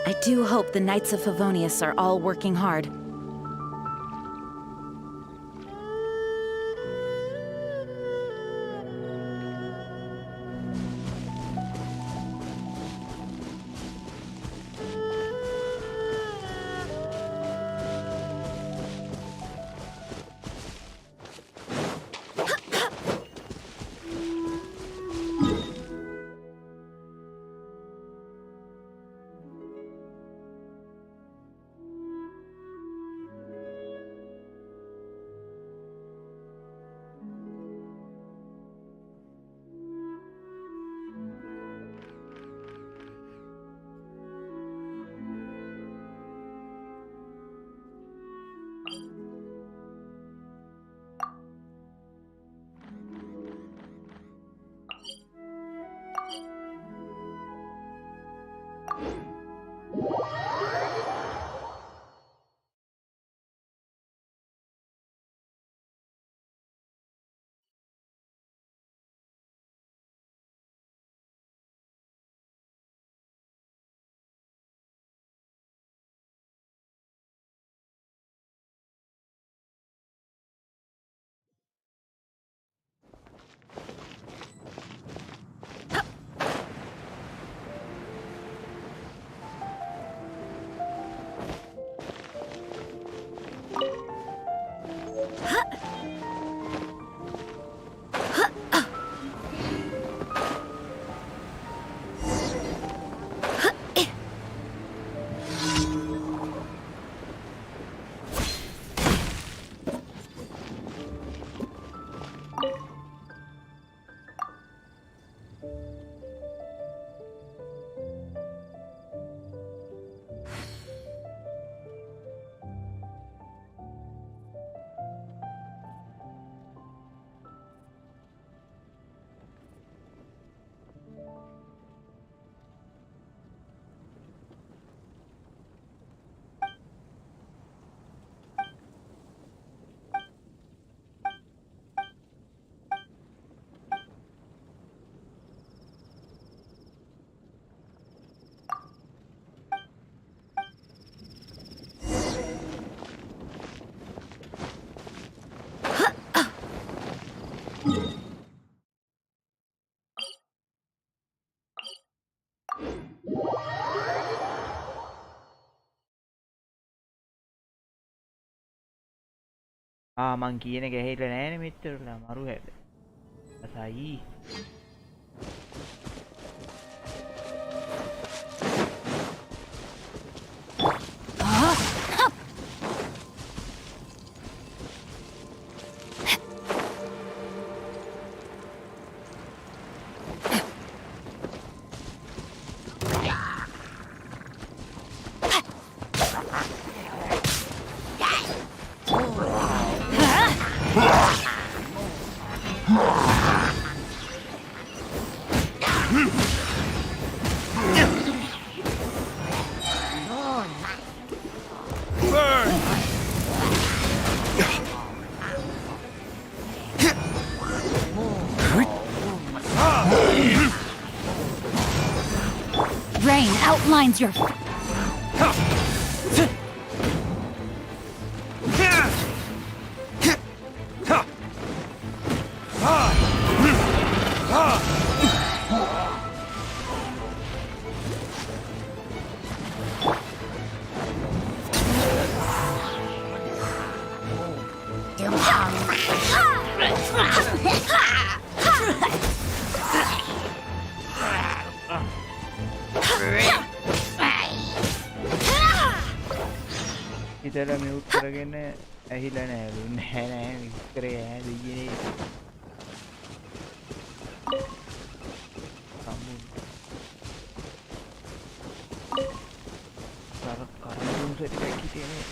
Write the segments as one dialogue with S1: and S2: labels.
S1: I do hope the Knights of Favonius are all working hard.
S2: මං කියන ගැහෙලා නෑනේ මෙච්චරලා මරු හැබැයි. අසයි.
S1: Rain outlines your...
S2: ඉතල මියුට් කරගෙන ඇහිලා නෑලු නෑ විස්තරේ ඈ දෙයියේ කරකරුම් සෙට් එකක් හිටියනේ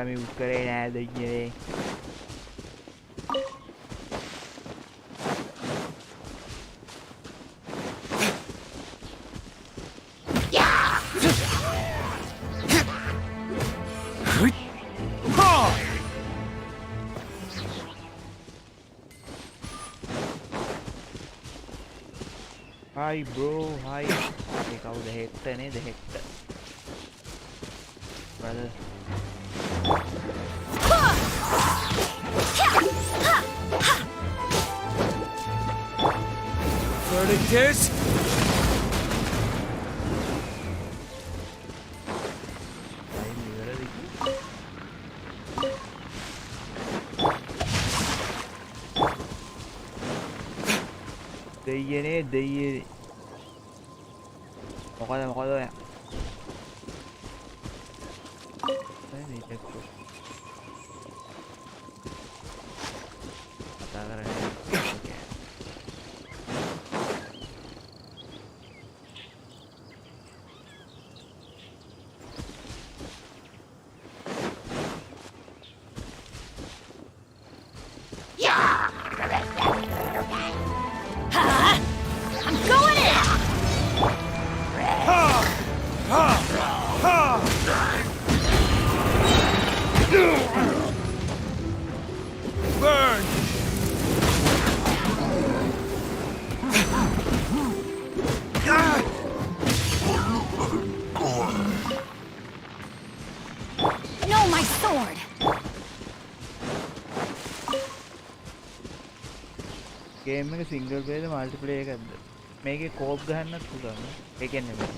S2: mi buscaré nada de allí. Hi bro, hi. Take out the hector, the hector. Brother.
S3: Verdict is...
S2: දෙයියනේ මොකද ඔය කතා කරන්නේ गेम में सिंगल प्लेयर मल्टीप्लेयर එකක්ද මේකේ කෝප් ගහන්නත් පුළුවන් ඒ කියන්නේ මේ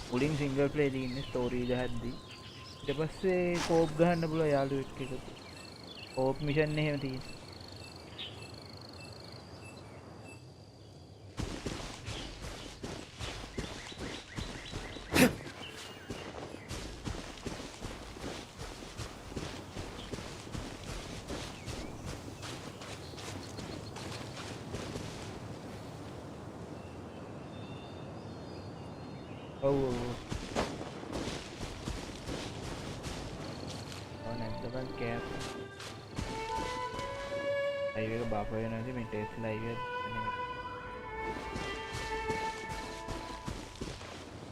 S2: මුලින් සිංගල් ප්ලේයර් එකේ ඉන්නේ ස්ටෝරි ගහද්දි ඊට පස්සේ කෝප් ගහන්න පුළුවන් යාළුවෙක් එක්ක කෝප් මිෂන් එහෙම තියෙනවා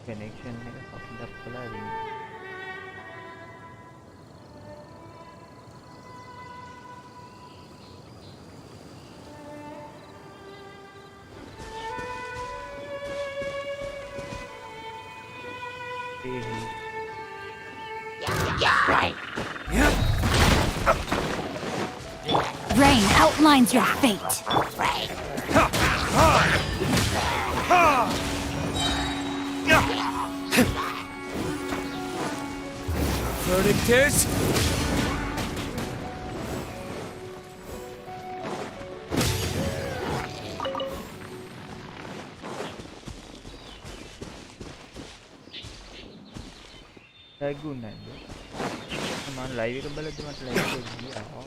S2: connection එක fucking up කළා ඉතින්
S1: Rain outlines your fate.
S3: Verdict is...
S2: Man live එක බලද්දි මට live එක ගියා.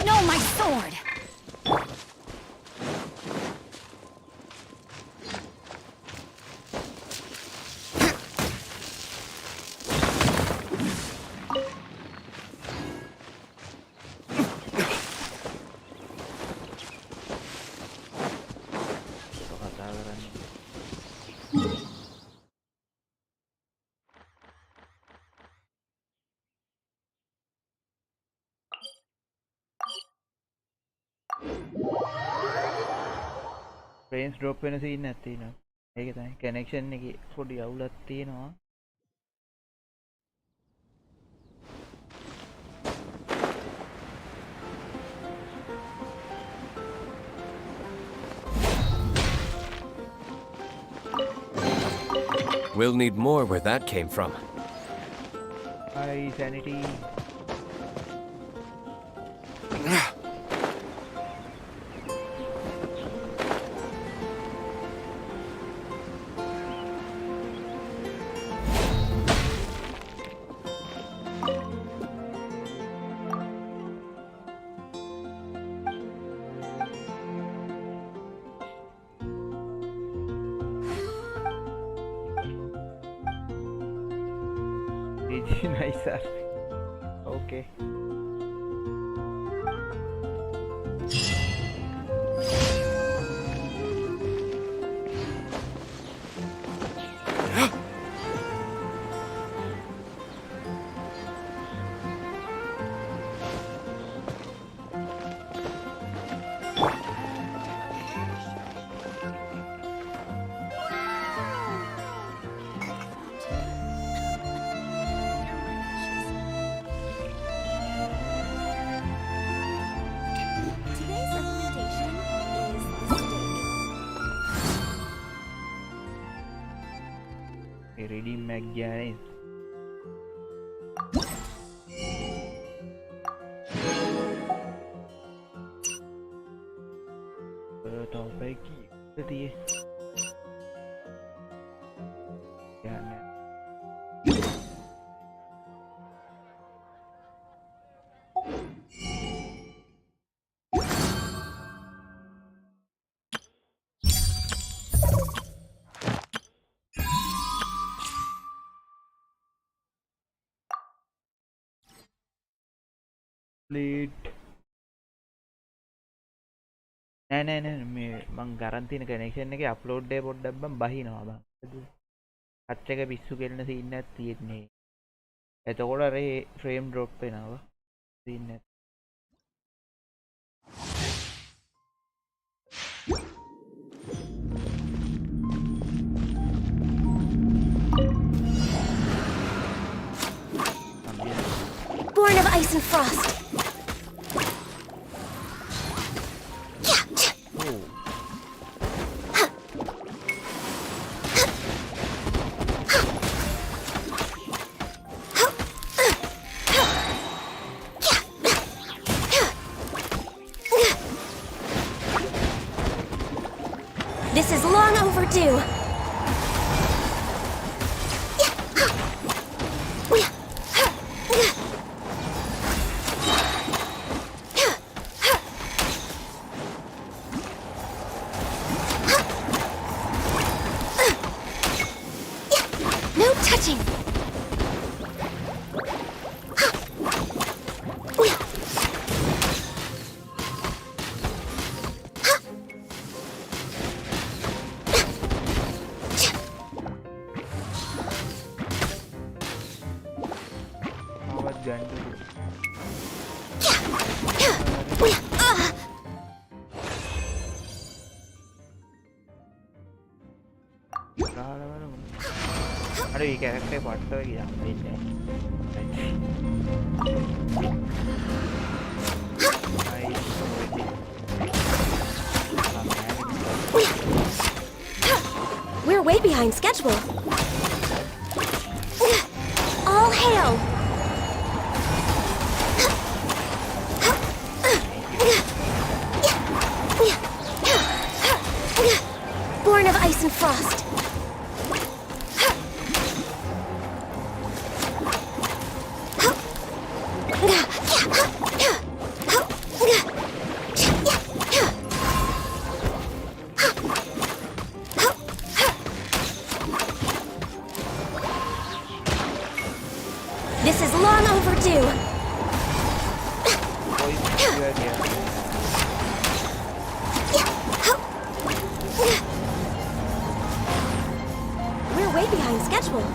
S1: No, my sword.
S2: frames drop වෙන scene එකක් තියෙනවා. ඒක තමයි connection එකේ පොඩි අවුලක් තියෙනවා.
S3: We'll need more where that came from.
S2: Hi, sanity. Nice, sir. Okay. redeem mag ගියා නේද? තවයි කීයද තියෙන්නේ? යන්නේ. Late. නෑ මේ මං ගරන් තියෙන කනෙක්ෂන් එකේ අප්ලෝඩ් එක පොඩ්ඩක් බං බහිනවා බං. කට් එක පිස්සු කෙලන සීන් එකක් තියෙන්නේ. එතකොට අර ෆ්‍රේම් ඩ්‍රොප් වෙනවා. සීන් එක.
S1: Born of ice and frost. This is long overdue. No touching.
S2: අර ඒ කැරක්ටරේ පට්ටව ගියා වෙන්නේ.
S1: We're way behind schedule. All hail. Born of ice and frost. This is long overdue. We're way behind schedule.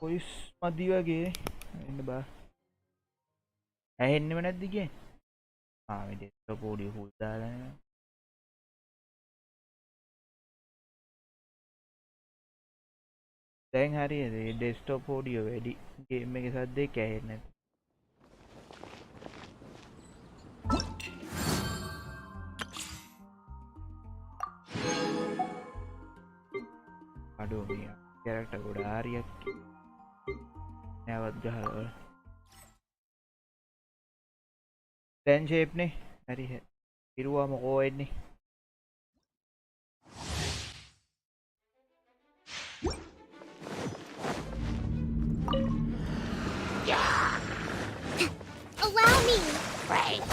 S2: Voice මදි වගේ එන්න බා. ඇහෙන්නේම නැද්ද කියේ? මේ ඩෙස්ක්ටොප් ඔඩියෝ ෆුල් දාලා නේ. දැන් හරියද? මේ ඩෙස්ක්ටොප් ඔඩියෝ වැඩි ගේම් එකේ සද්දේ ඇහෙන්නේ නැද්ද? අඩෝ මේ කැරක්ටර් ගොඩ ආරියක් නැවත් ගහලා දැන් ෂේප් නේ හරි ඉරුවා මොකෝ වෙන්නේ
S1: Allow me. Right.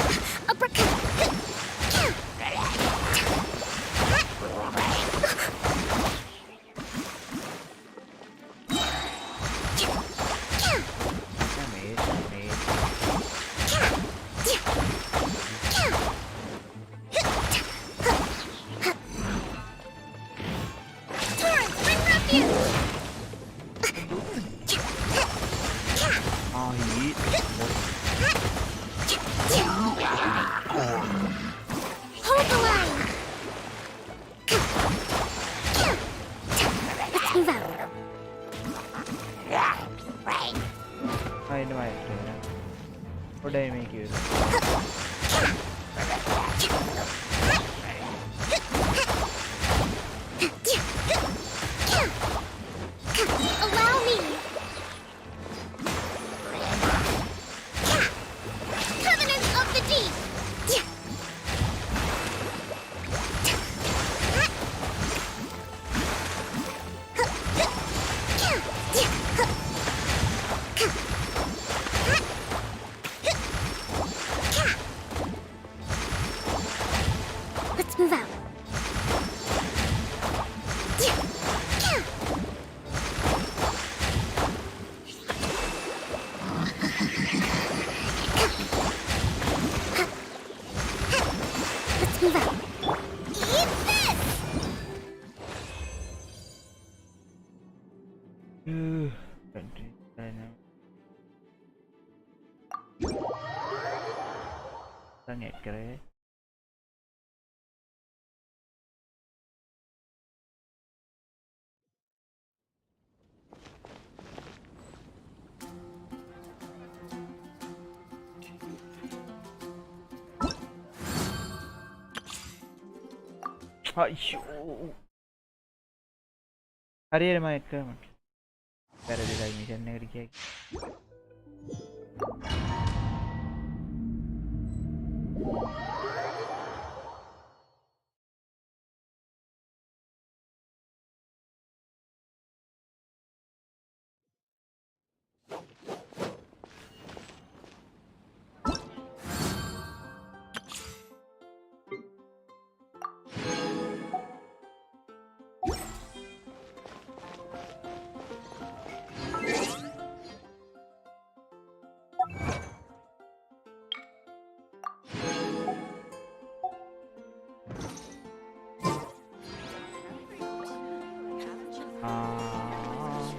S2: දැන් එක් කරේ. අයියෝ. හරියට මම එක් කරමු. වැරදිලා මිෂන් එකට ගියා.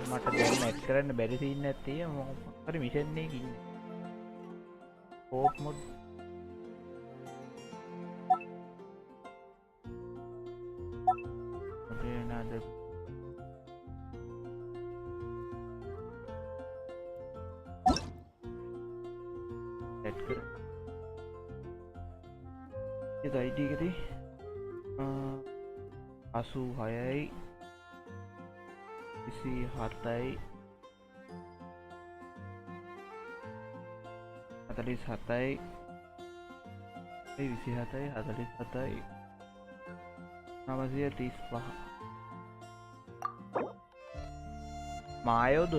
S2: මට දැන් ඇඩ් කරන්න බැරි සීන් එකක් තියෙනවා මොකක් හරි මිෂන් එකක ඉන්නේ කෝප් මොඩ් නේද ඇඩ් කර ඒක ID එකදී 86යි 27යි 47යි 27යි 47යි 935 මායොද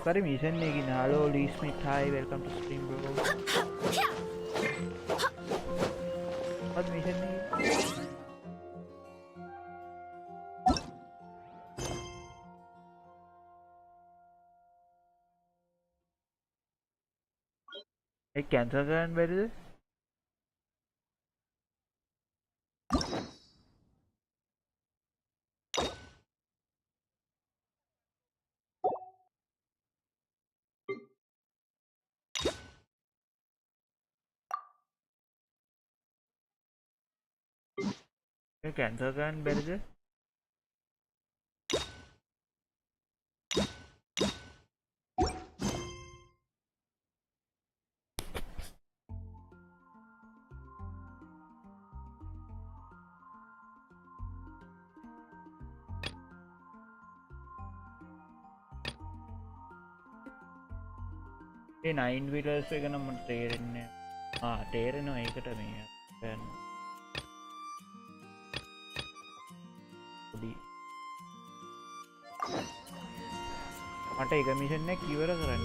S2: Sorry, mission again. Hello, Lee Smith. Hi, welcome to stream, bro. What mission? Hey, cancel කරන්න බැරිද? cancel කරන්න බැරිද? ඒ 9 wheelers එක නම් මට තේරෙන්නේ තේරෙනවා ඒකට මේ ගන්න මට එක මිෂන් එකක් ඉවර කරන්න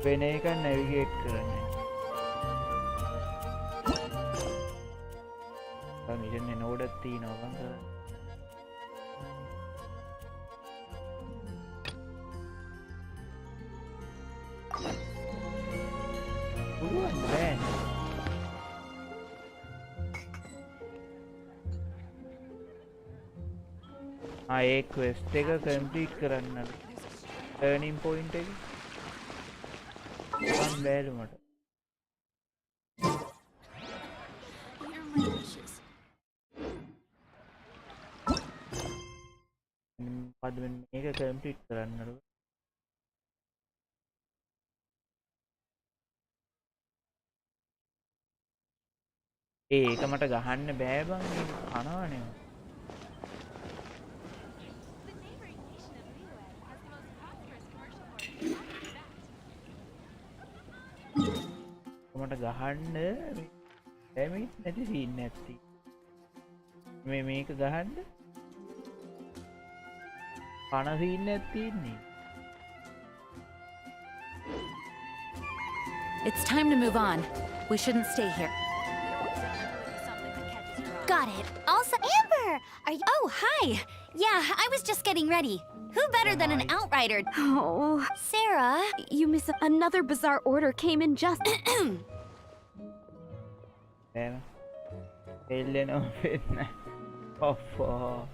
S2: වෙන එකක් නැවිගේට් කරන්න මිෂන් එක නෝඩක් තියෙනවා මම කරන්නේ පුළුවන් බෑනේ ඒ quest එක complete කරන්න turning point එක මම බෑලු මට පද මේක complete කරන්නලු ඒක මට ගහන්න බෑ බං කනවනේ මට ගහන්න ඩැමේජ් නැති සීන් නැති මේක ගහන්න කන සීන් නැති තියෙන්නේ
S4: It's time to move on. We shouldn't stay here.
S1: Got it. Also, Amber! Are you? Oh, hi! Yeah, I was just getting ready.
S4: Who better than an outrider?
S1: Oh,
S4: Sarah?
S1: you miss another bizarre order came in just.
S2: Damn. Alien of it. Oh,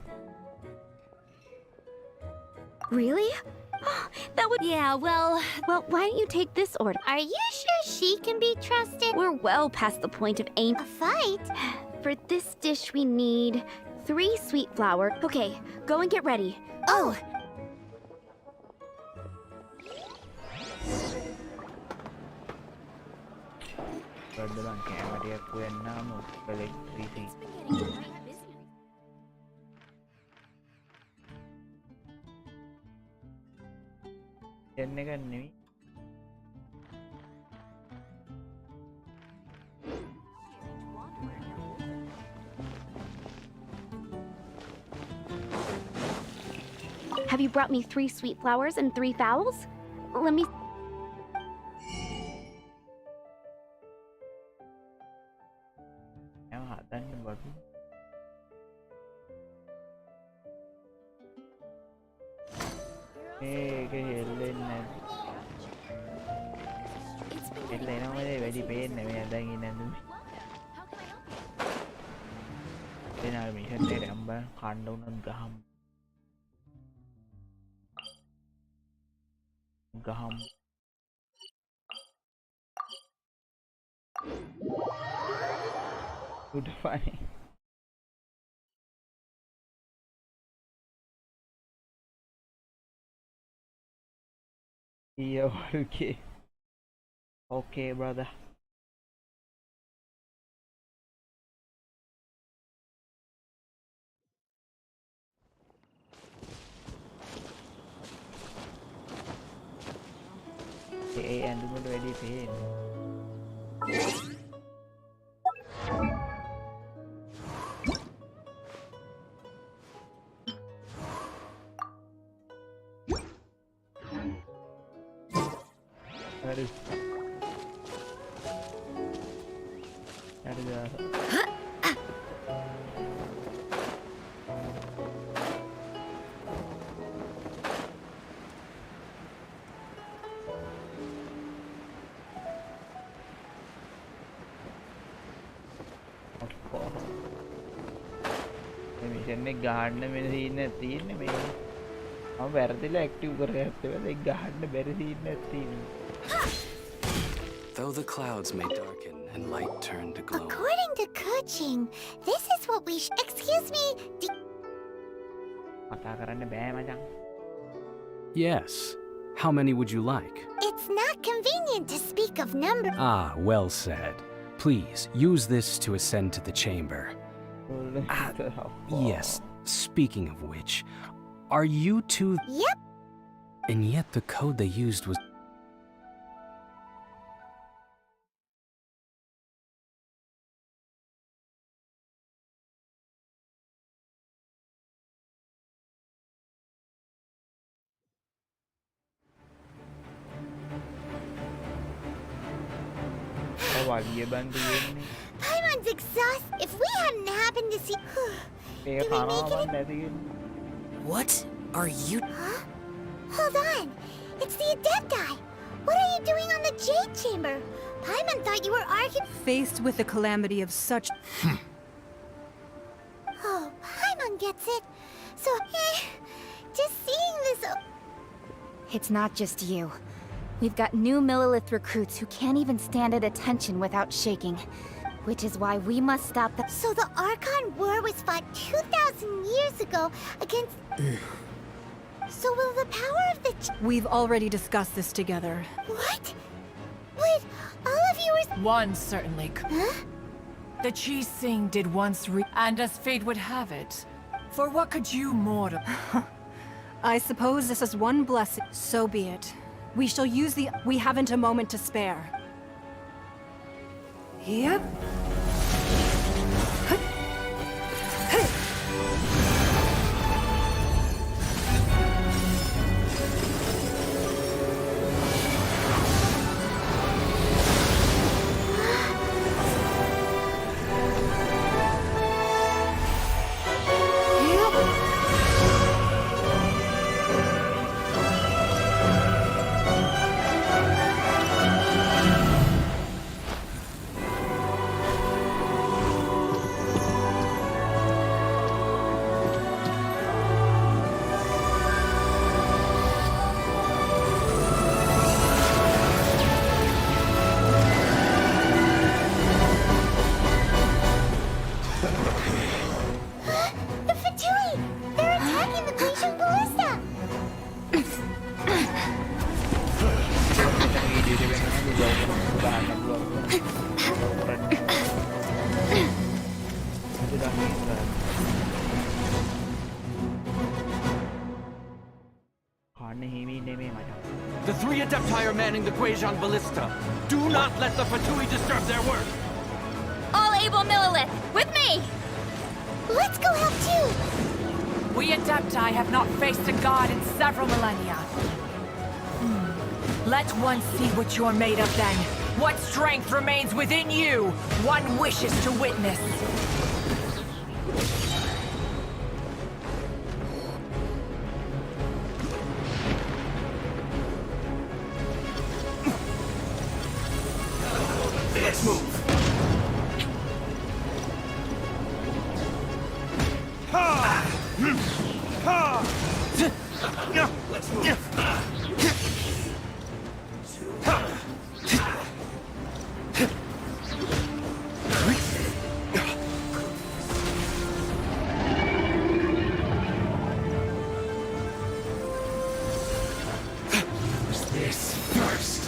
S1: Really? That would.
S4: Yeah, well,
S1: Well, why don't you take this order?
S5: Are you sure she can be trusted?
S1: We're well past the point of aim.
S5: A fight?
S1: For this dish, we need 3 sweet flour. Okay, go and get ready.
S5: Oh!
S2: Ada bang kayak dia aku yang nama elektrik. Ini kan ni.
S1: Have you brought me 3 sweet flowers and 3 fowls? Let me.
S2: Yang hatan baru. Cái hiện lên này. Hiện lên nó mới phải đi bên này bây giờ đây nhìn nè. Thế nào mình sẽ để âm ba khoan đâu nên cả hầm. Cả hầm. Udah funny. Yeah, okay. Okay, brother. Okay, and I'm ready to hit. Guard ने मेरे scene ने 3 ने मेरे हम वेरदिला active कर रहे थे वैसे गार्ड ने मेरे सीन ने 3
S3: Though the clouds may darken and light turn to glow.
S5: According to coaching, this is what we excuse me.
S2: पता करने बे मचांग.
S6: Yes. How many would you like?
S5: It's not convenient to speak of number.
S6: Ah, well said. Please, use this to ascend to the chamber. Yes, speaking of which, are you two...
S5: Yep.
S6: And yet the code they used was...
S5: Paimon's exhausted. If we hadn't happened to see... Did we make it?
S3: What are you?
S5: Huh? Hold on. It's the adept guy. What are you doing on the Jade Chamber? Paimon thought you were arguing...
S7: Faced with the calamity of such...
S5: Oh, Paimon gets it. So, just seeing this...
S4: It's not just you. We've got new Millilith recruits who can't even stand at attention without shaking. Which is why we must stop the—
S5: So the Archon War was fought 2,000 years ago against... So will the power of the...
S7: We've already discussed this together.
S5: What? Wait, all of you are...
S8: One certainly
S5: Huh?
S8: The Chi Sing did once and as fate would have it. For what could you more to...
S7: I suppose this is one blessing. So be it. We shall use the... We haven't a moment to spare. Yep.
S9: The three Adepti are manning the Guizhong Ballista. Do not let the Fatui disturb their work.
S4: All able Millilith, with me!
S5: Let's go help too!
S8: We Adepti have not faced a god in several millennia. Let one see what you're made of then. What strength remains within you? One wishes to witness.
S9: Let's move. Let's move. This first.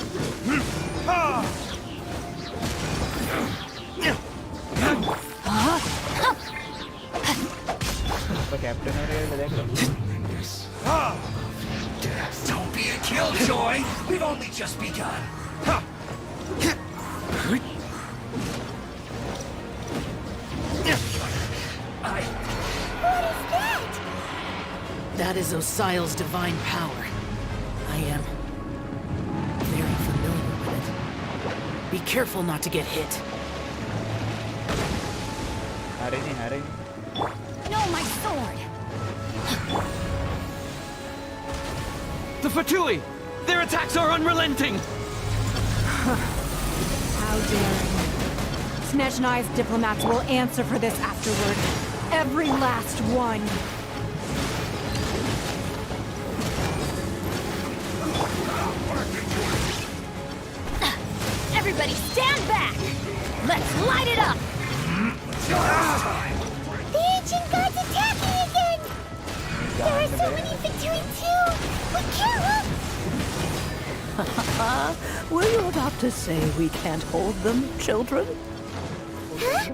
S9: Don't be a killjoy! We've only just begun.
S5: What is that?
S10: That is Osial's divine power. I am very familiar with it. Be careful not to get hit.
S4: No, my sword!
S9: The Fatui! Their attacks are unrelenting!
S7: How daring. Snezhnai's diplomats will answer for this afterward. Every last one.
S4: Everybody stand back! Let's light it up!
S5: The ancient god's attacking again! There are so many Fatui too! We can't look!
S10: Were you about to say we can't hold them, children?
S5: Huh?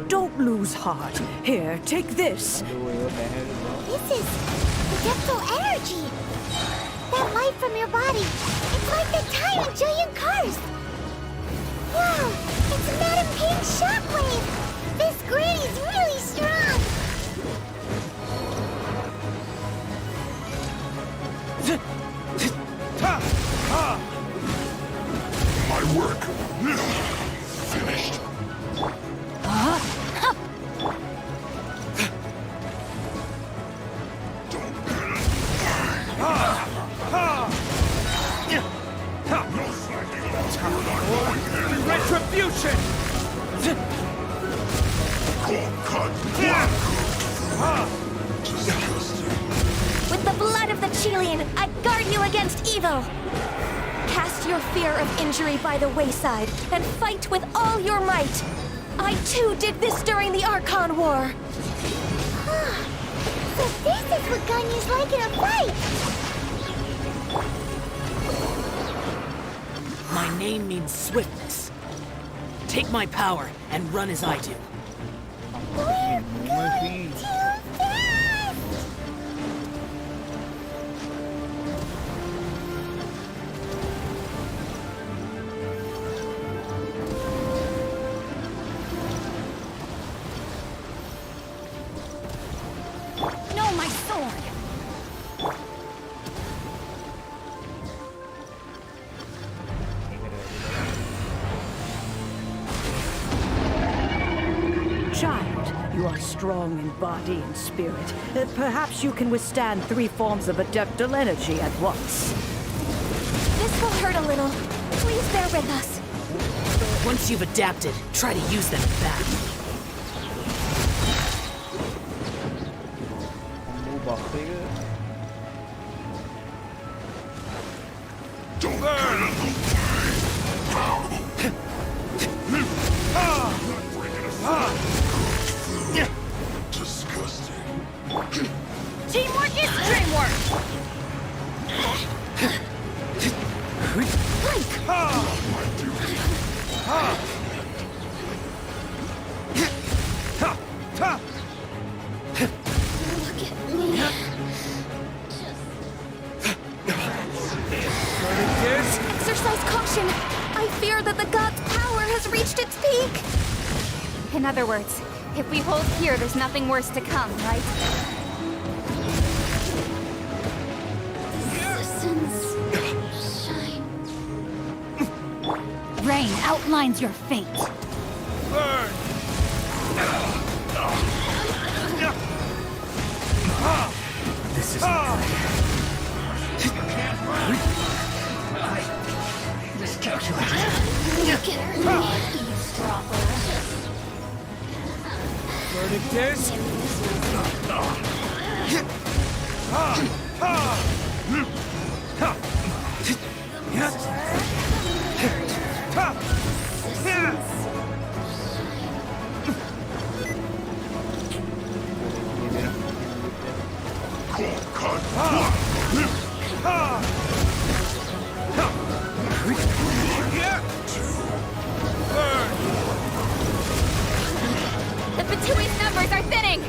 S10: Don't lose heart. Here, take this.
S5: This is Adeptal energy! That light from your body, it's like the tiny giant cars! Wow, it's Madame Ping's shockwave! This grid is really strong!
S9: My work finished. Retribution!
S1: With the blood of the Chilean, I guard you against evil! Cast your fear of injury by the wayside and fight with all your might! I too did this during the Archon War!
S5: So this is what Ganyu's like in a fight!
S10: My name means swiftness. Take my power and run as I do.
S5: We're going too fast!
S4: No, my sword!
S10: Child, you are strong in body and spirit. Perhaps you can withstand 3 forms of adeptal energy at once.
S1: This will hurt a little. Please bear with us.
S10: Once you've adapted, try to use them back.
S4: Teamwork is dreamwork!
S1: destruction. I fear that the god's power has reached its peak.
S4: In other words, if we hold here, there's nothing worse to come, right? Rain outlines your fate.
S9: Burn!
S6: This isn't good.
S9: Verdict is...
S4: The Batui's numbers are thinning!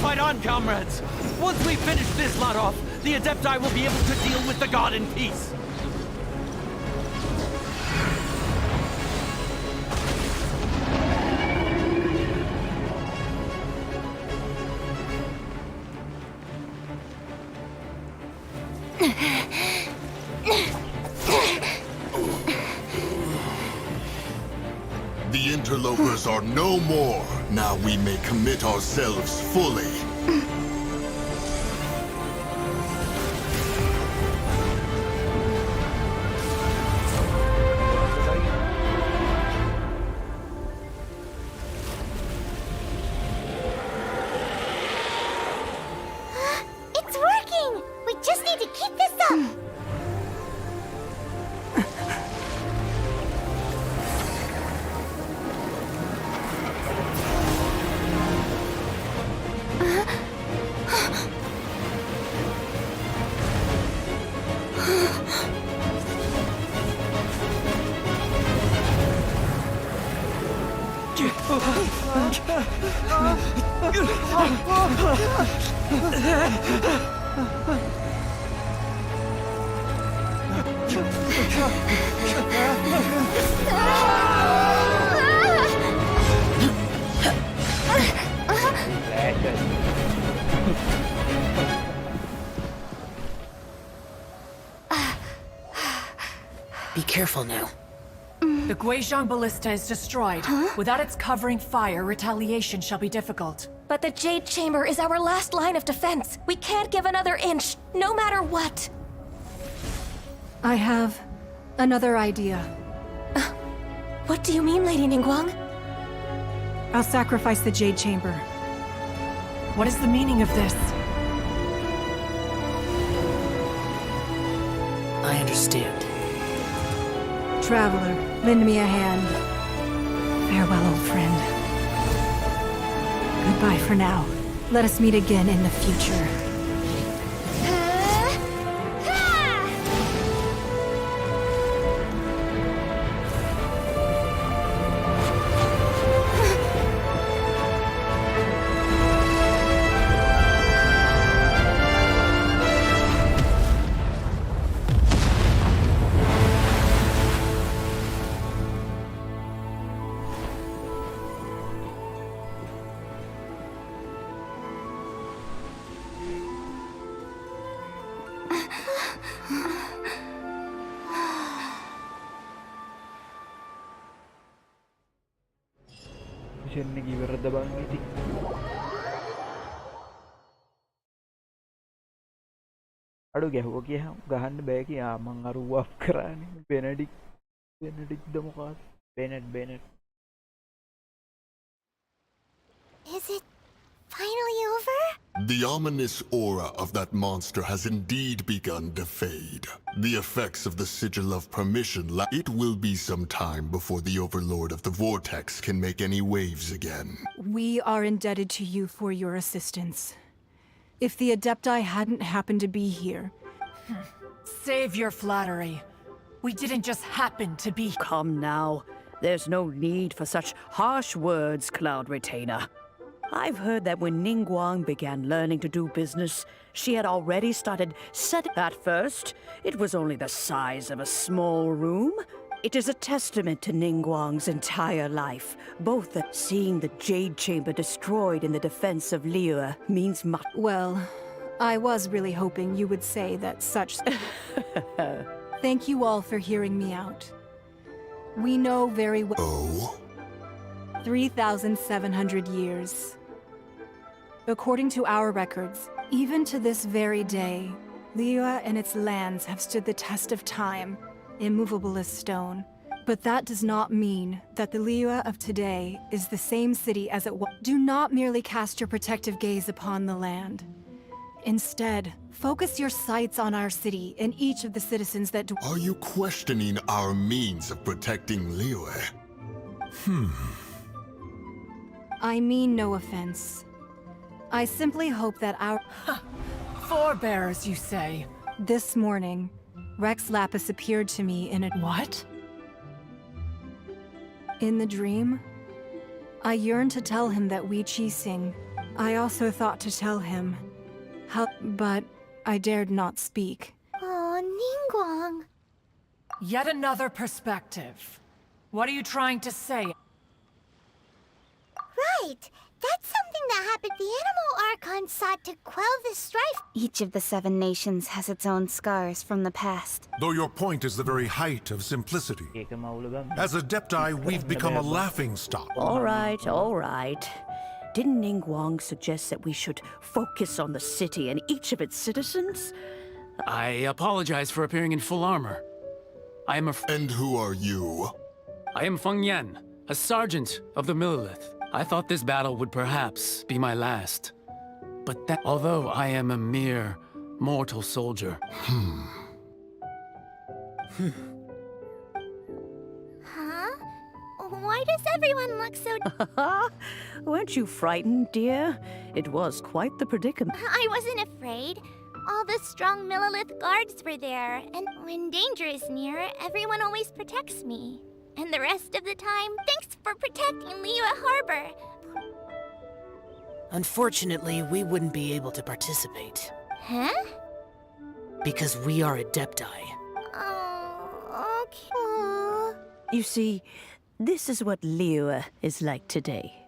S9: Fight on, comrades! Once we finish this lot off, the Adepti will be able to deal with the god in peace.
S11: The interlopers are no more. Now we may commit ourselves fully.
S5: It's working! We just need to keep this up!
S10: Be careful now.
S8: The Guizhong Ballista is destroyed. Without its covering fire, retaliation shall be difficult.
S1: But the Jade Chamber is our last line of defense. We can't give another inch, no matter what.
S7: I have another idea.
S1: What do you mean, Lady Ningguang?
S7: I'll sacrifice the Jade Chamber.
S8: What is the meaning of this?
S10: I understand.
S7: Traveler, lend me a hand. Farewell, old friend. Goodbye for now. Let us meet again in the future.
S2: Genshin එක ඉවරද බං ඉතින්. අඩු ගැහුවා කියහම ගහන්න බෑ කියා මං අරුවක් කරානේ. Benedict ද මොකක්ද? බෙනට්.
S5: Is it finally over?
S11: The ominous aura of that monster has indeed begun to fade. The effects of the Sigil of Permission it will be some time before the Overlord of the Vortex can make any waves again.
S7: We are indebted to you for your assistance. If the Adepti hadn't happened to be here...
S8: Save your flattery. We didn't just happen to be...
S12: Come now. There's no need for such harsh words, Cloud Retainer. I've heard that when Ningguang began learning to do business, she had already started setting. At first, it was only the size of a small room. It is a testament to Ningguang's entire life, both that seeing the Jade Chamber destroyed in the defense of Liyue means much.
S7: Well, I was really hoping you would say that such... Thank you all for hearing me out. We know very well...
S11: Oh?
S7: 3,700 years. According to our records, even to this very day, Liyue and its lands have stood the test of time, immovable as stone. But that does not mean that the Liyue of today is the same city as it was. Do not merely cast your protective gaze upon the land. Instead, focus your sights on our city and each of the citizens that...
S11: Are you questioning our means of protecting Liyue?
S7: I mean no offense. I simply hope that our...
S8: Forebears, you say?
S7: This morning, Rex Lapis appeared to me in a...
S8: What?
S7: In the dream, I yearned to tell him that we Qixing. I also thought to tell him how... But I dared not speak.
S5: Oh, Ningguang.
S8: Yet another perspective. What are you trying to say?
S5: Right. That's something that happened. The Animal Archon sought to quell the strife.
S4: Each of the 7 nations has its own scars from the past.
S13: Though your point is the very height of simplicity. As Adepti, we've become a laughingstock.
S12: All right. Didn't Ningguang suggest that we should focus on the city and each of its citizens?
S6: I apologize for appearing in full armor. I am a...
S11: And who are you?
S6: I am Feng Yan, a sergeant of the Millilith. I thought this battle would perhaps be my last. But that... Although I am a mere mortal soldier...
S5: Huh? Why does everyone look so...
S12: Weren't you frightened, dear? It was quite the predicament.
S5: I wasn't afraid. All the strong Millilith guards were there, and when danger is near, everyone always protects me. And the rest of the time, thanks for protecting Liyue Harbor.
S10: Unfortunately, we wouldn't be able to participate.
S5: Huh?
S10: Because we are Adepti.
S5: Oh, okay.
S12: You see, this is what Liyue is like today.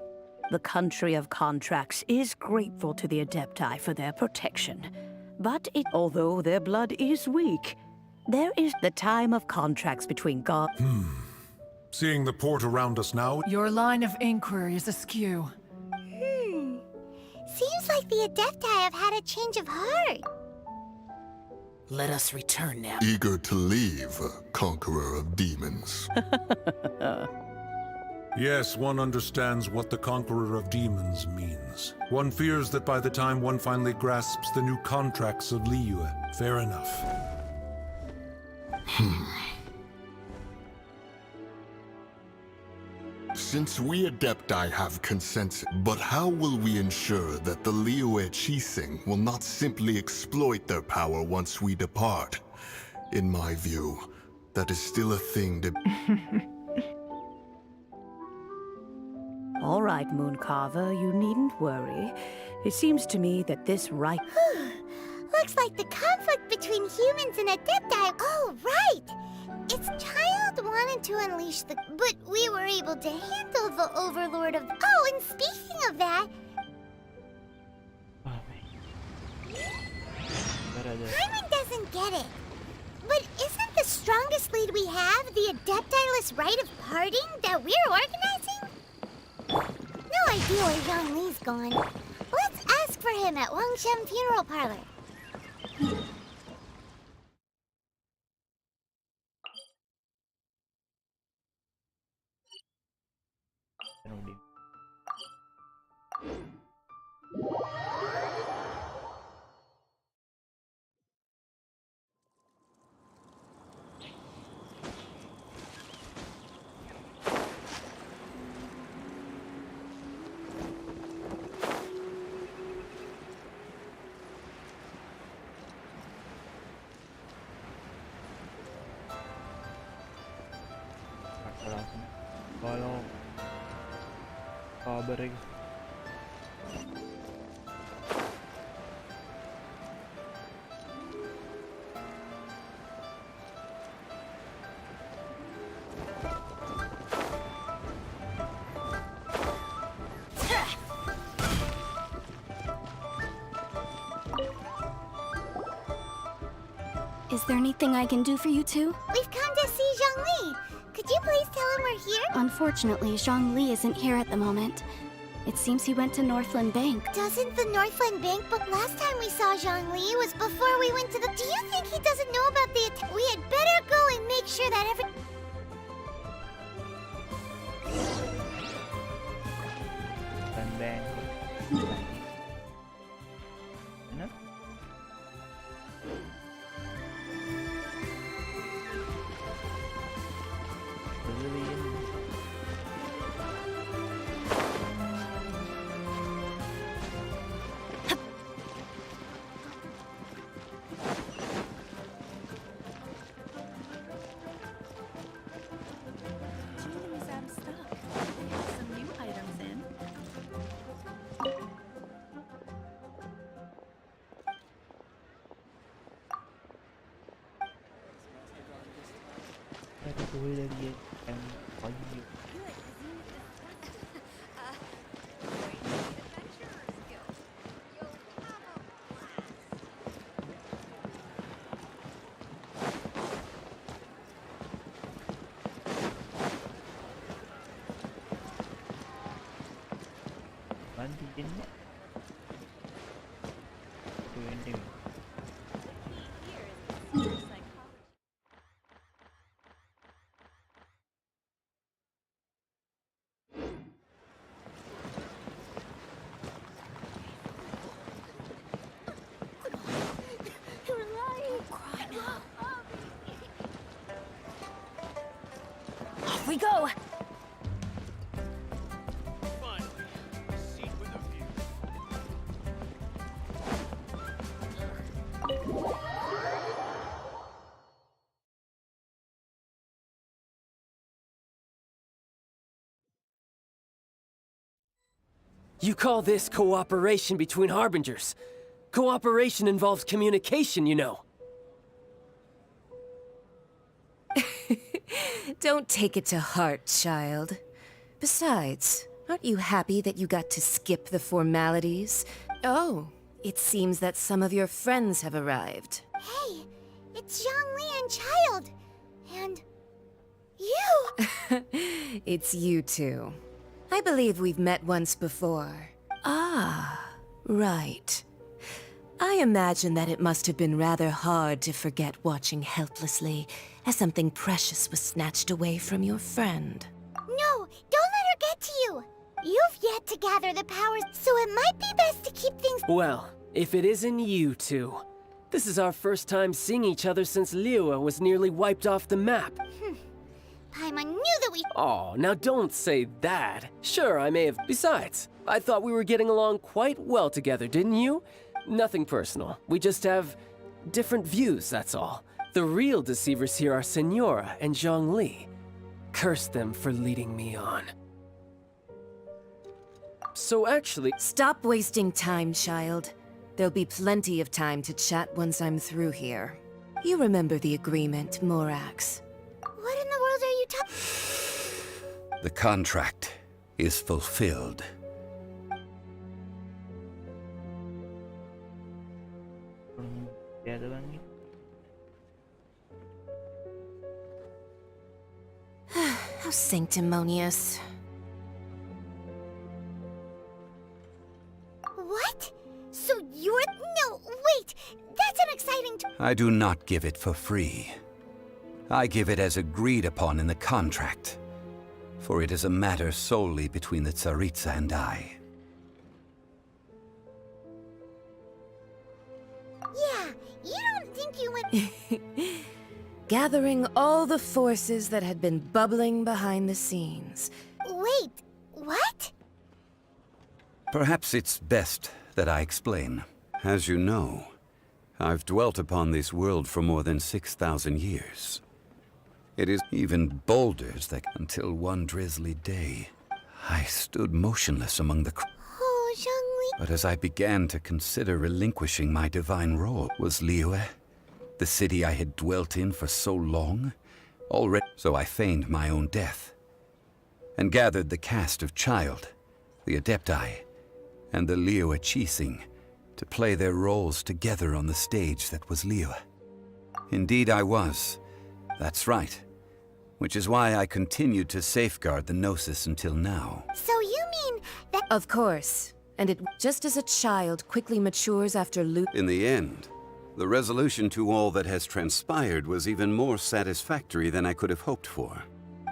S12: The country of contracts is grateful to the Adepti for their protection. But although their blood is weak, there is the time of contracts between God...
S13: Seeing the port around us now...
S8: Your line of inquiry is askew.
S5: Seems like the Adepti have had a change of heart.
S10: Let us return now.
S11: Eager to leave, conqueror of demons.
S13: Yes, one understands what the conqueror of demons means. One fears that by the time one finally grasps the new contracts of Liyue. Fair enough.
S11: Since we Adepti have consensus, but how will we ensure that the Liyue Qixing will not simply exploit their power once we depart? In my view, that is still a thing to...
S12: All right, Mooncarver, you needn't worry. It seems to me that this right...
S5: Looks like the conflict between humans and Adepti... Oh, right! Its child wanted to unleash the... But we were able to handle the Overlord of... Oh, and speaking of that... Hyman doesn't get it. But isn't the strongest lead we have the Adepti-less rite of parting that we're organizing? No idea where Zhang Li's gone. Let's ask for him at Wangshem Funeral Parlor.
S2: Kalau kabar
S1: Is there anything I can do for you two?
S5: We've come to see Zhongli. Could you please tell him we're here?
S1: Unfortunately, Zhongli isn't here at the moment. It seems he went to Northland Bank.
S5: Doesn't the Northland Bank? But last time we saw Zhongli was before we went to the... Do you think he doesn't know about the attack? We had better go and make sure that every...
S2: And then... No?
S1: Off we go!
S14: You call this cooperation between Harbingers? Cooperation involves communication, you know.
S15: Don't take it to heart, child. Besides, aren't you happy that you got to skip the formalities? Oh, it seems that some of your friends have arrived.
S5: Hey, it's Zhongli and Child. And... you!
S15: It's you two. I believe we've met once before. Ah, right. I imagine that it must have been rather hard to forget watching helplessly as something precious was snatched away from your friend.
S5: No, don't let her get to you. You've yet to gather the powers, so it might be best to keep things...
S14: Well, if it isn't you two. This is our first time seeing each other since Liyue was nearly wiped off the map.
S5: Paimon knew that we...
S14: Oh, now don't say that. Sure, I may have... Besides, I thought we were getting along quite well together, didn't you? Nothing personal. We just have different views, that's all. The real deceivers here are Senora and Zhongli. Curse them for leading me on. So actually...
S15: Stop wasting time, child. There'll be plenty of time to chat once I'm through here. You remember the agreement, Morax.
S5: What in the world are you talking...
S3: The contract is fulfilled.
S15: How sanctimonious.
S5: What? So you're... No, wait! That's an exciting...
S3: I do not give it for free. I give it as agreed upon in the contract, for it is a matter solely between the Tsaritsa and I.
S5: Yeah, you don't think you would...
S15: Gathering all the forces that had been bubbling behind the scenes.
S5: Wait, what?
S3: Perhaps it's best that I explain. As you know, I've dwelt upon this world for more than 6,000 years. It is even boulders that, until one drizzly day, I stood motionless among the...
S5: Oh, Zhongli...
S3: But as I began to consider relinquishing my divine role, was Liyue, the city I had dwelt in for so long, already... So I feigned my own death, and gathered the cast of Child, the Adepti, and the Liyue Chising to play their roles together on the stage that was Liyue. Indeed I was. That's right. Which is why I continued to safeguard the Gnosis until now.
S5: So you mean that—
S15: Of course. And it, just as a child quickly matures after
S3: In the end, the resolution to all that has transpired was even more satisfactory than I could have hoped for.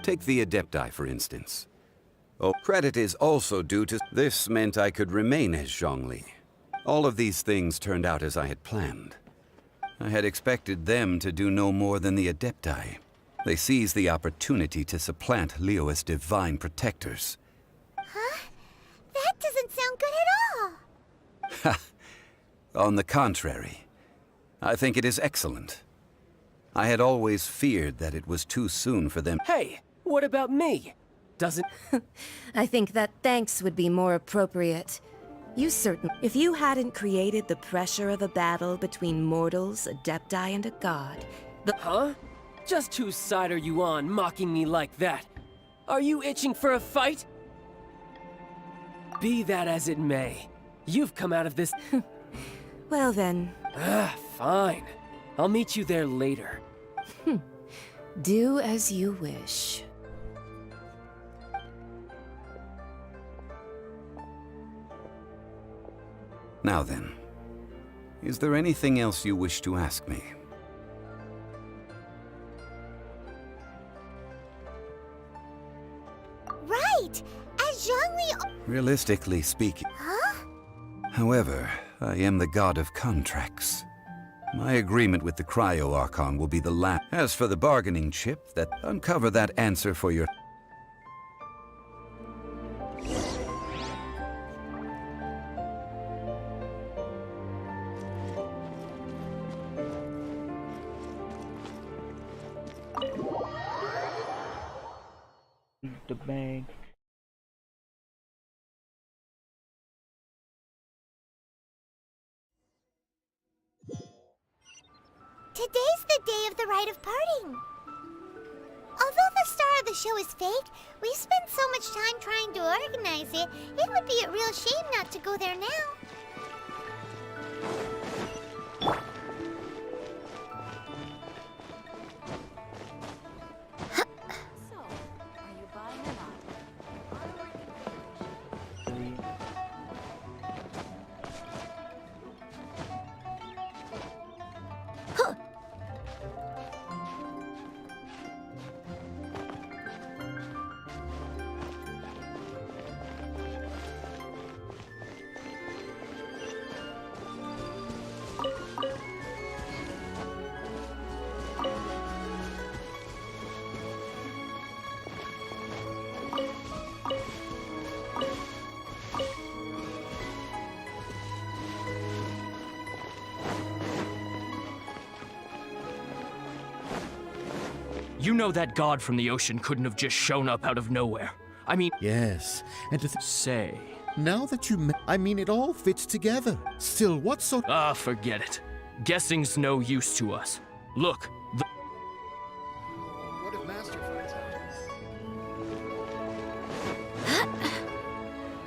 S3: Take the Adepti, for instance. Oh, credit is also due to— This meant I could remain as Zhongli. All of these things turned out as I had planned. I had expected them to do no more than the Adepti. They seized the opportunity to supplant Leo as divine protectors.
S5: Huh? That doesn't sound good at all!
S3: Ha! On the contrary, I think it is excellent. I had always feared that it was too soon for them.
S14: Hey, what about me? Doesn't...
S15: I think that thanks would be more appropriate. You certain... If you hadn't created the pressure of a battle between mortals, Adepti, and a god,
S14: Huh? Just whose side are you on, mocking me like that? Are you itching for a fight? Be that as it may, you've come out of this...
S15: Well then...
S14: Fine. I'll meet you there later.
S15: Do as you wish.
S3: Now then, is there anything else you wish to ask me?
S5: Right! As Zhongli—
S3: Realistically speaking.
S5: Huh?
S3: However, I am the god of contracts. My agreement with the Cryo Archon will be the last. As for the bargaining chip, that uncover that answer for your...
S2: The bank.
S5: Today's the day of the rite of parting. Although the star of the show is fake, we spent so much time trying to organize it, it would be a real shame not to go there now.
S16: You know that god from the ocean couldn't have just shown up out of nowhere. I mean...
S17: Yes, and to
S16: say...
S17: Now that you... I mean, it all fits together. Still, what's so...
S16: Ah, forget it. Guessing's no use to us. Look, the...
S17: What if Master finds out?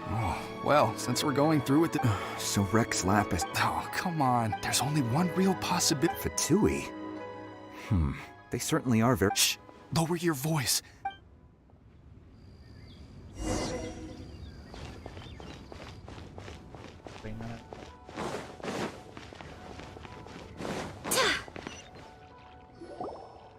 S18: Oh, well, since we're going through with it... So Rex Lapis... Oh, come on. There's only one real possibility... Fatui? They certainly are very... Shh! Lower your voice!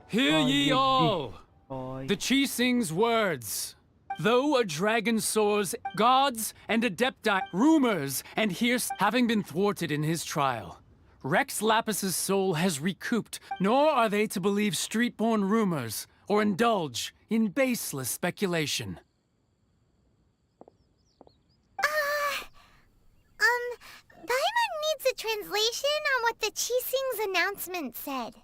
S6: Hear ye all! The Chi-Sing's words. Though a dragon soars, gods and adepti, rumors and hears having been thwarted in his trial. Rex Lapis's soul has recouped, nor are they to believe street-born rumors or indulge in baseless speculation.
S5: Paimon needs a translation on what the Chi-Sing's announcement said.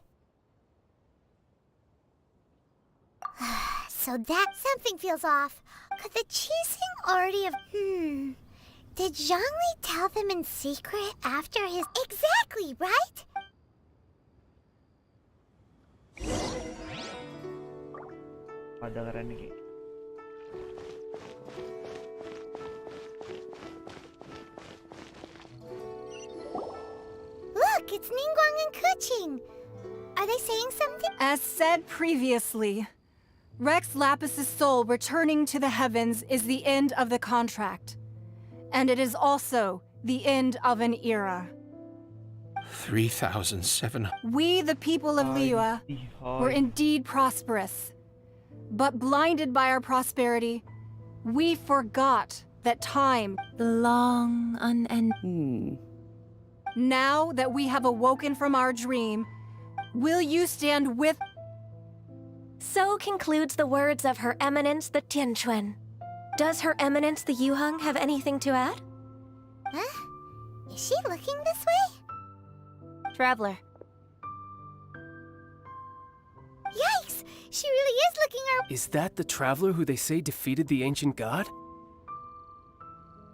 S5: So that something feels off. Could the Chi-Sing already have... Did Zhongli tell them in secret after his... Exactly, right? Look, it's Ningguang and Keqing. Are they saying something?
S7: As said previously, Rex Lapis's soul returning to the heavens is the end of the contract. And it is also the end of an era.
S9: 3,700.
S7: We, the people of Liyue, were indeed prosperous. But blinded by our prosperity, we forgot that time,
S15: The long, unending.
S7: now that we have awoken from our dream, will you stand with...
S1: So concludes the words of Her Eminence the Tianquan. Does Her Eminence the Yuheng have anything to add?
S5: Huh? Is she looking this way?
S4: Traveler.
S5: Yikes! She really is looking our...
S14: Is that the traveler who they say defeated the ancient god?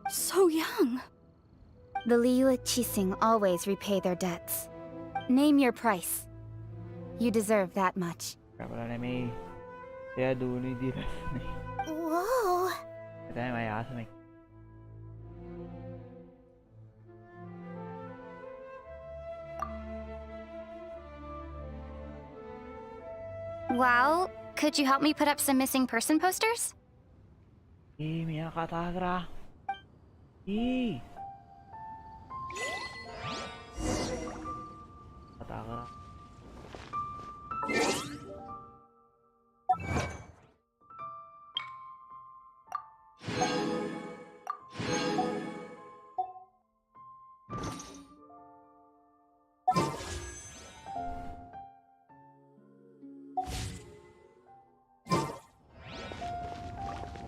S4: So young. The Liyue Qixing always repay their debts. Name your price. You deserve that much.
S2: Traveler may saya dulu di sini.
S5: Whoa!
S2: Katanya may asa nih.
S4: Well, could you help me put up some missing person posters?
S2: Miya katagra. Katagra.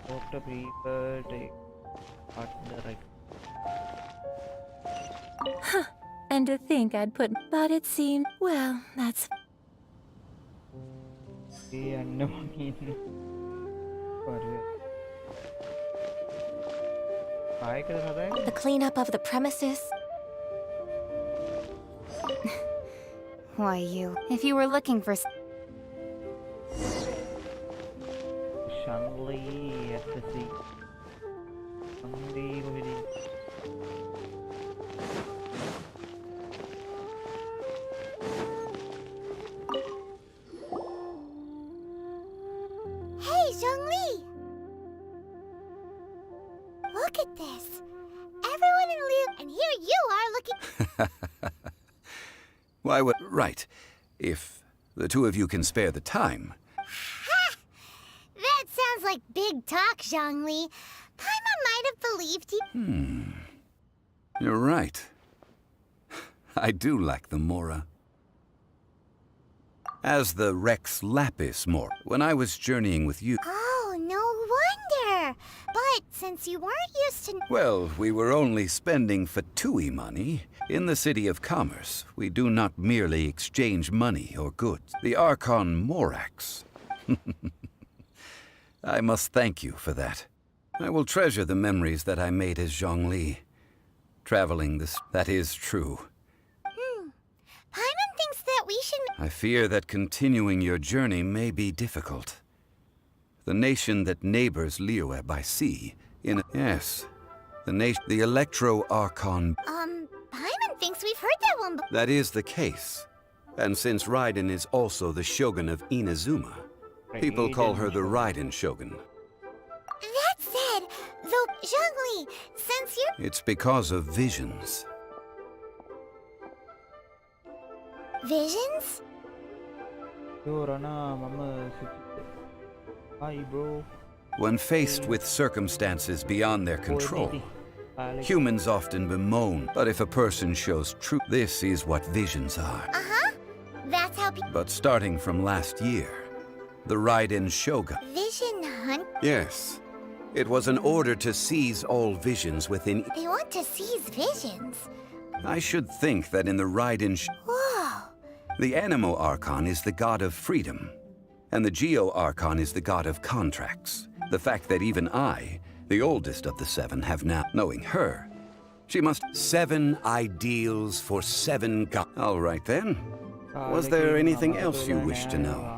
S2: Dr. People take part in the right.
S15: Huh. And to think I'd put... But it seemed... Well, that's...
S1: The cleanup of the premises?
S4: Why you? If you were looking for...
S2: Shangli at the sea. Shangli over there.
S5: Hey, Zhongli! Look at this. Everyone in Liyue, and here you are looking...
S3: Why, what? Right. If the two of you can spare the time.
S5: Ha! That sounds like big talk, Zhongli. Paimon might have believed you.
S3: You're right. I do lack the Mora. As the Rex Lapis Mora, when I was journeying with you...
S5: Oh, no wonder. But since you weren't used to...
S3: Well, we were only spending Fatui money. In the City of Commerce, we do not merely exchange money or goods. The Archon Morax. I must thank you for that. I will treasure the memories that I made as Zhongli. Traveling this... That is true.
S5: Paimon thinks that we should...
S3: I fear that continuing your journey may be difficult. The nation that neighbors Liyue by sea, in... Yes. The Electro-Archon...
S5: Paimon thinks we've heard that one before.
S3: That is the case. And since Raiden is also the Shogun of Inazuma, people call her the Raiden Shogun.
S5: That said, though, Zhongli, since you're...
S3: It's because of visions.
S5: Visions?
S2: Yo, RANA, mama, hi, bro.
S3: When faced with circumstances beyond their control, humans often bemoan, but if a person shows truth, this is what visions are.
S5: Uh-huh. That's how people...
S3: But starting from last year, the Raiden Shogun...
S5: Vision hunt?
S3: Yes. It was an order to seize all visions within...
S5: They want to seize visions.
S3: I should think that in the Raiden...
S5: Whoa.
S3: The Animo Archon is the god of freedom, and the Geo Archon is the god of contracts. The fact that even I, the oldest of the seven, have now, knowing her, she must... 7 ideals for 7 gods. All right then. Was there anything else you wish to know?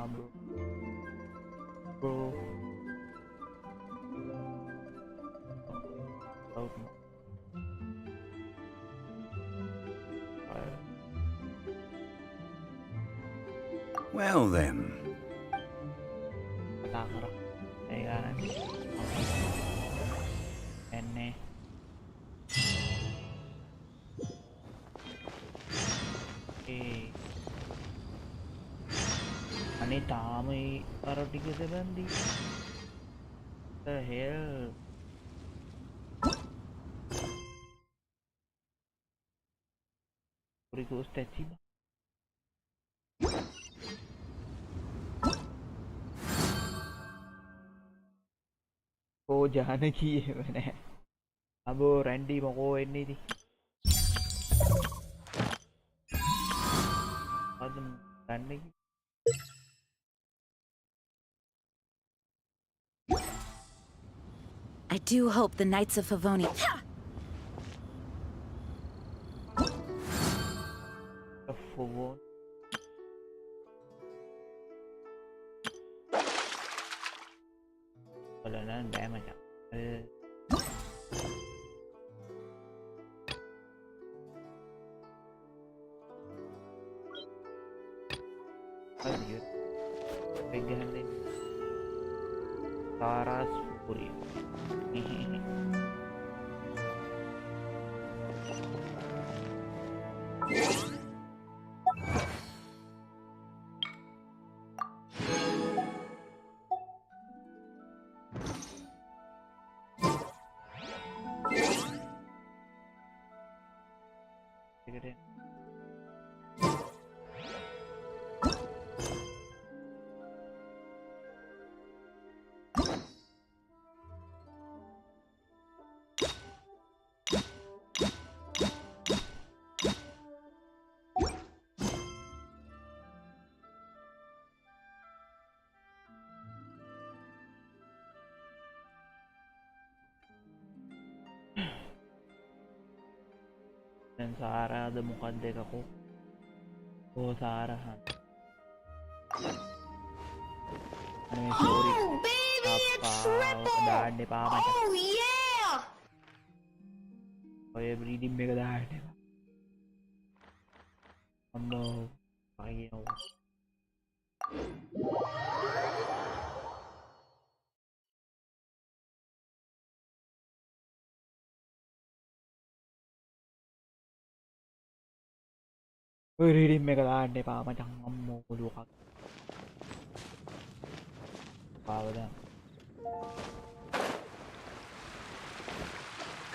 S3: Well then.
S2: Battara. Ayan. Enne. Okay. Ani tama para tiga sa bandi. The hell? Puri ko Toshiba. Oh जाने की है मैंने अब वो Randy मको इन्नी थी अब जानने की
S4: I do hope the Knights of Favonius.
S2: वो wala na damage yun pegahan din Taras Puri dan Sarah ada mukadek ako oh Sarah ano yung sorry
S5: Baby, a triple!
S2: kadaan pa ako
S5: Oh yeah!
S2: oh everyday may kadaan diba ano pakinggan ko everyday may kadaan diba macam kamu luka power na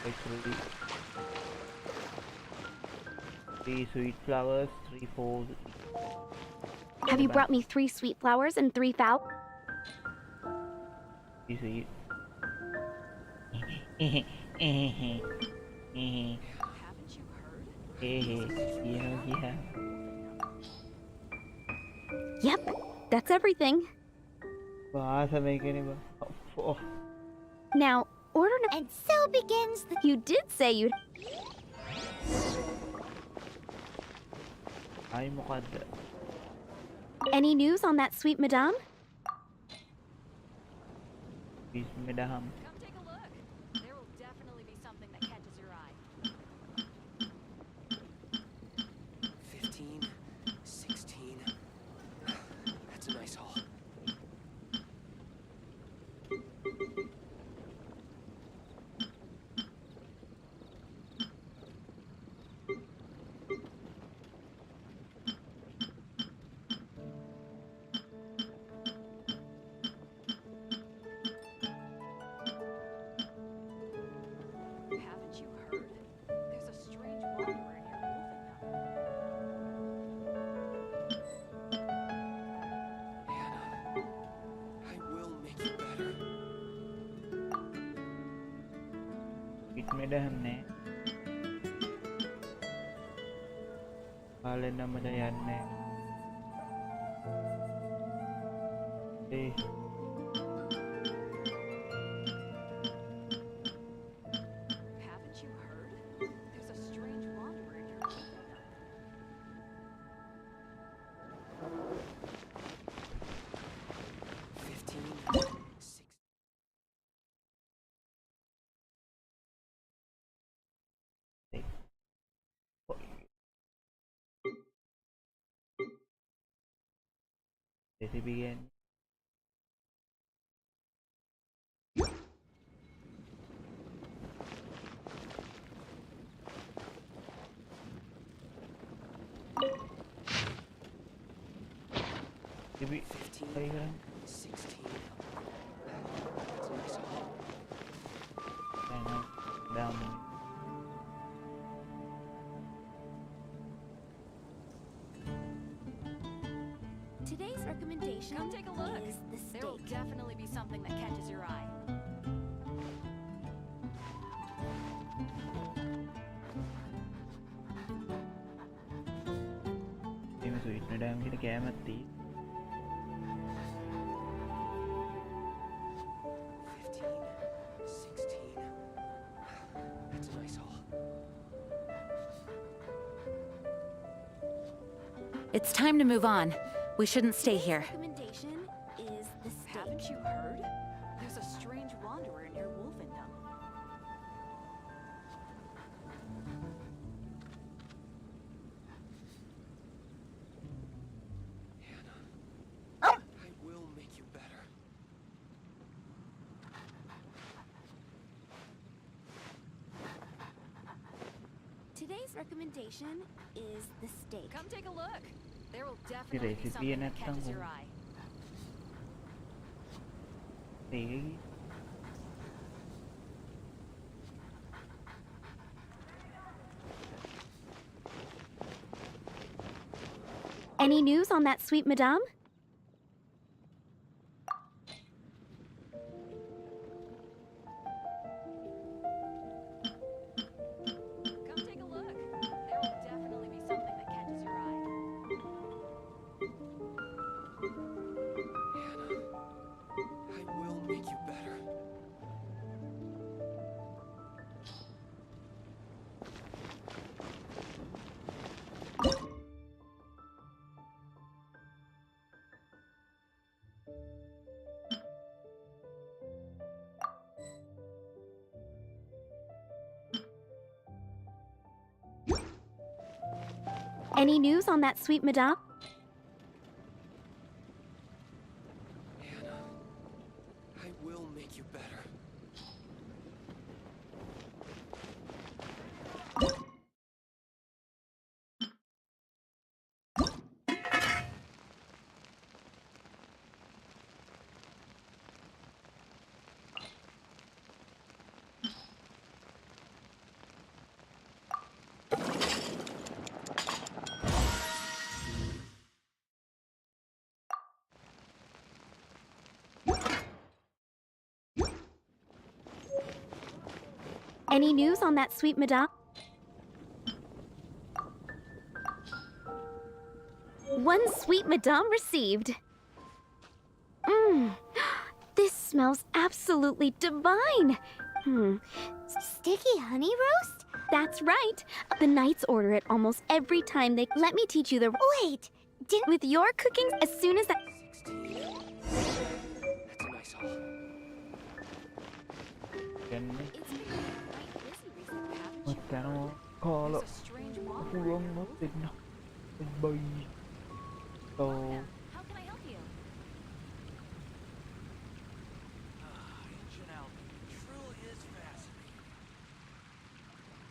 S2: actually 3 sweet flowers 3 fold
S19: Have you brought me 3 sweet flowers and 3 foul?
S2: 3 sweet
S8: Haven't you heard?
S2: yeah
S19: Yep, that's everything.
S2: Bahasa may ba? Oh.
S19: Now, order
S5: And so begins the...
S19: You did say you'd...
S2: Ay mo kada.
S19: Any news on that sweet madame?
S2: Please medaham.
S8: Come take a look. There will definitely be something that catches your eye.
S14: 15, 16. That's a nice haul.
S8: Haven't you heard? There's a strange wanderer near Wolfenham.
S14: Hannah, I will make you better.
S2: It medaham ne. Kala na madayan ne. Eh.
S8: Haven't you heard? There's a strange wanderer near Wolfenham.
S14: 15, 16.
S2: recipe again. Maybe 15, 16. Down.
S1: Today's recommendation.
S20: Come take a look.
S1: Is the steak.
S20: There will definitely be something that catches your eye.
S2: Maybe sweet madam kita kaya
S9: 16. That's a nice haul.
S4: It's time to move on. We shouldn't stay here.
S1: Recommendation is the steak.
S20: Haven't you heard? There's a strange wanderer near Wolfendom.
S9: I will make you better.
S1: Today's recommendation is the steak.
S20: Come take a look. There will
S2: The
S20: definitely be
S2: recipe
S20: something that
S2: and
S20: catches
S2: everything.
S20: your eye.
S19: Any news on that sweet madame?
S20: Come take a look. There will definitely be something that catches your eye.
S9: I will make you better.
S19: Any news on that sweet madame?
S9: I will make you better.
S19: Any news on that sweet madame? One sweet madame received. This smells absolutely divine.
S5: Sticky honey roast?
S19: That's right. The knights order it almost every time they... Let me teach you the...
S5: Wait, didn't...
S19: With your cooking, as soon as that...
S9: 16. That's a nice haul.
S2: Kalau aku long nothing, bye.